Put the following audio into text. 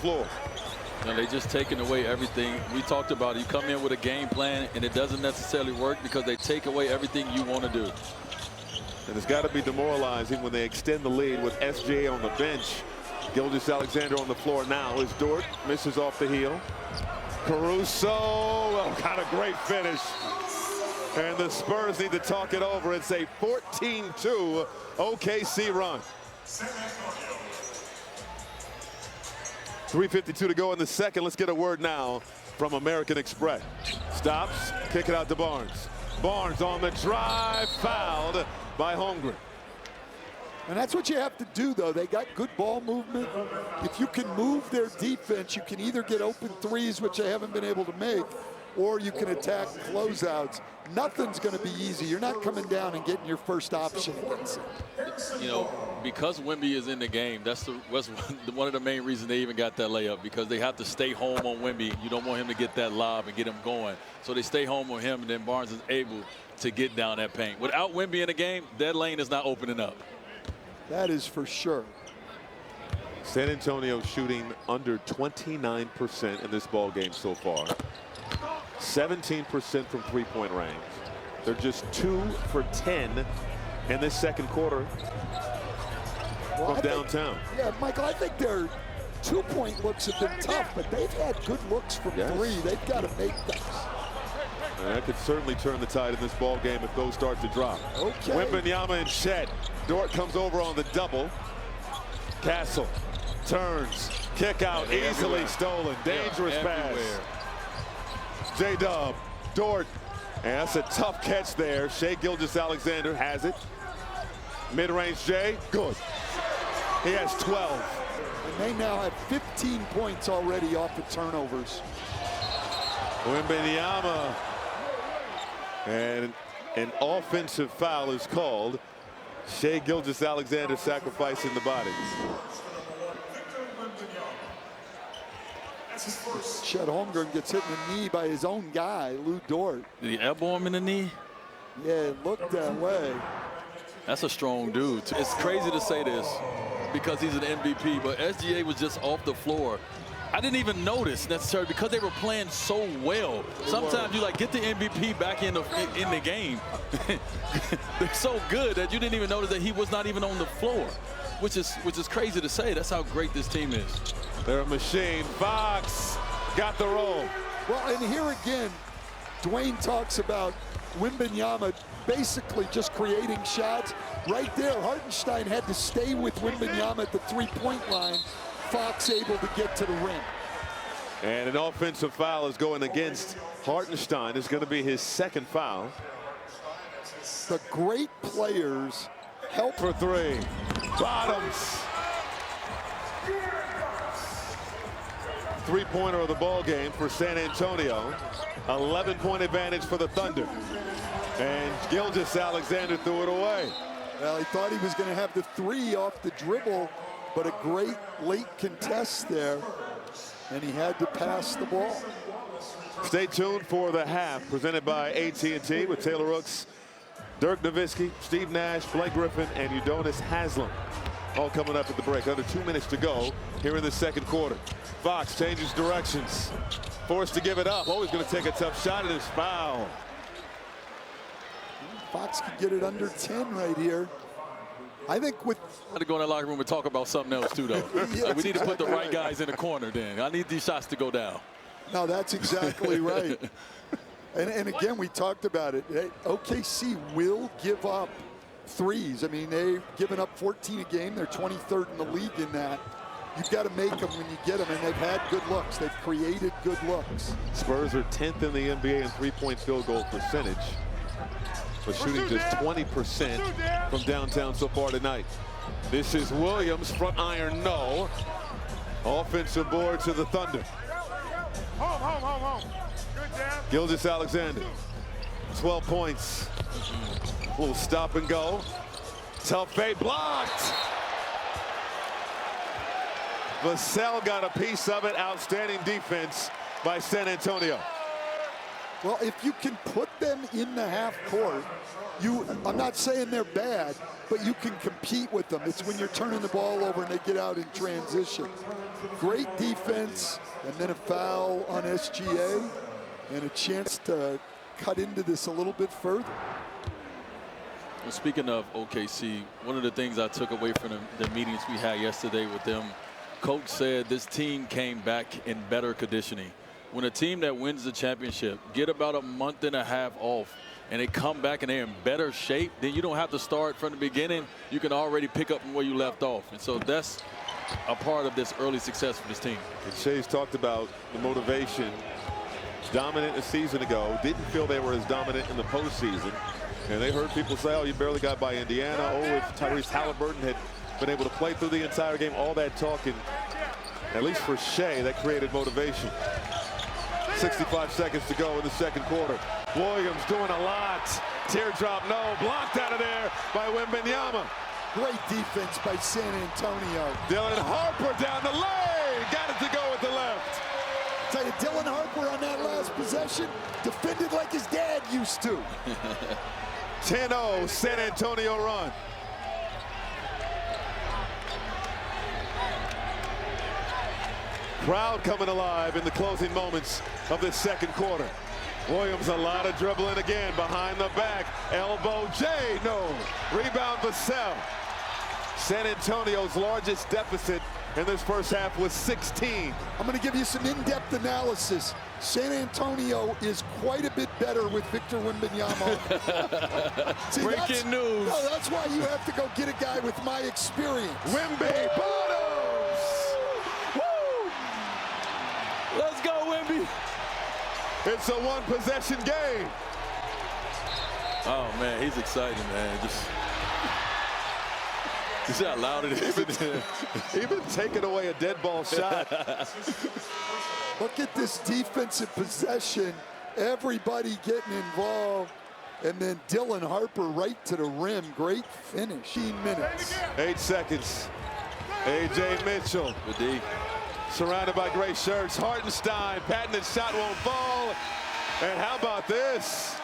floor. And they just taking away everything. We talked about it. You come in with a game plan, and it doesn't necessarily work because they take away everything you want to do. And it's got to be demoralizing when they extend the lead with SGA on the bench. Gilgeous-Alexander on the floor now as Dort misses off the heel. Caruso, oh, got a great finish. And the Spurs need to talk it over. It's a 14-2 OKC run. 3:52 to go in the second. Let's get a word now from American Express. Stops, kick it out to Barnes. Barnes on the drive, fouled by Holmgren. And that's what you have to do, though. They got good ball movement. If you can move their defense, you can either get open threes, which they haven't been able to make, or you can attack closeouts. Nothing's going to be easy. You're not coming down and getting your first option against it. You know, because Wemby is in the game, that's one of the main reasons they even got that layup, because they have to stay home on Wemby. You don't want him to get that lob and get him going. So they stay home on him, and then Barnes is able to get down that paint. Without Wemby in the game, that lane is not opening up. That is for sure. San Antonio shooting under 29% in this ball game so far. 17% from three-point range. They're just 2 for 10 in this second quarter from downtown. Yeah, Michael, I think their two-point looks have been tough, but they've had good looks from three. They've got to make those. And that could certainly turn the tide in this ball game if those start to drop. Okay. Wembanyama and Chet. Dort comes over on the double. Castle turns, kick out, easily stolen, dangerous pass. J-Dub, Dort, and that's a tough catch there. Shai Gilgeous-Alexander has it. Mid-range Jay, good. He has 12. And they now have 15 points already off the turnovers. Wembanyama, and an offensive foul is called. Shai Gilgeous-Alexander sacrificing the body. Chet Holmgren gets hit in the knee by his own guy, Lou Dort. Did he elbow him in the knee? Yeah, it looked that way. That's a strong dude. It's crazy to say this because he's an MVP, but SGA was just off the floor. I didn't even notice necessarily because they were playing so well. Sometimes you like get the MVP back in the game. They're so good that you didn't even notice that he was not even on the floor, which is crazy to say. That's how great this team is. They're a machine. Fox got the roll. Well, and here again, Dwayne talks about Wembanyama basically just creating shots. Right there, Hartenstein had to stay with Wembanyama at the three-point line. Fox able to get to the rim. And an offensive foul is going against Hartenstein. It's going to be his second foul. The great players help. For three. Bottoms. Three-pointer of the ball game for San Antonio. 11-point advantage for the Thunder. And Gilgeous-Alexander threw it away. Well, he thought he was going to have the three off the dribble, but a great late contest there, and he had to pass the ball. Stay tuned for the half presented by AT&T with Taylor Rooks, Dirk Nowitzki, Steve Nash, Blake Griffin, and Udonis Haslem. All coming up at the break. Under 2 minutes to go here in the second quarter. Fox changes directions. Forced to give it up. Always going to take a tough shot at his foul. Fox could get it under 10 right here. I think with... I got to go in the locker room and talk about something else too, though. Yeah, we need to put the right guys in the corner then. I need these shots to go down. No, that's exactly right. And again, we talked about it. OKC will give up threes. I mean, they've given up 14 a game. They're 23rd in the league in that. You've got to make them when you get them, and they've had good looks. They've created good looks. Spurs are 10th in the NBA in three-point field goal percentage, but shooting just 20% from downtown so far tonight. This is Williams, front iron, no. Offensive board to the Thunder. Gilgeous-Alexander, 12 points. A little stop and go. Tough fade, blocked. Vassell got a piece of it. Outstanding defense by San Antonio. Well, if you can put them in the half court, I'm not saying they're bad, but you can compete with them. It's when you're turning the ball over and they get out in transition. Great defense, and then a foul on SGA, and a chance to cut into this a little bit further. Well, speaking of OKC, one of the things I took away from the meetings we had yesterday with them, Coach said this team came back in better conditioning. When a team that wins the championship get about a month and a half off and they come back and they're in better shape, then you don't have to start from the beginning. You can already pick up from where you left off. And so that's a part of this early success for this team. And Shay's talked about the motivation. Dominant a season ago, didn't feel they were as dominant in the postseason. And they heard people say, oh, you barely got by Indiana. Oh, if Tyrese Halliburton had been able to play through the entire game, all that talking, at least for Shea, that created motivation. 65 seconds to go in the second quarter. Williams doing a lot. Teardrop, no. Blocked out of there by Wembanyama. Great defense by San Antonio. Dylan Harper down the lane. Got it to go with the left. Tell you, Dylan Harper on that last possession defended like his dad used to. 10-0 San Antonio run. Crowd coming alive in the closing moments of this second quarter. Williams, a lot of dribbling again behind the back. Elbow J, no. Rebound Vassell. San Antonio's largest deficit in this first half was 16. I'm going to give you some in-depth analysis. San Antonio is quite a bit better with Victor Wembanyama. See, breaking news. No, that's why you have to go get a guy with my experience. Wemby bottoms. Woo! Let's go, Wemby. It's a one-possession game. Oh, man, he's excited, man. You see how loud it is? Even taking away a dead ball shot. Look at this defensive possession. Everybody getting involved. And then Dylan Harper right to the rim. Great finish. 15 minutes. 8 seconds. A.J. Mitchell. Good D. Surrounded by gray shirts. Hartenstein. Patting his shot won't fall. And how about this?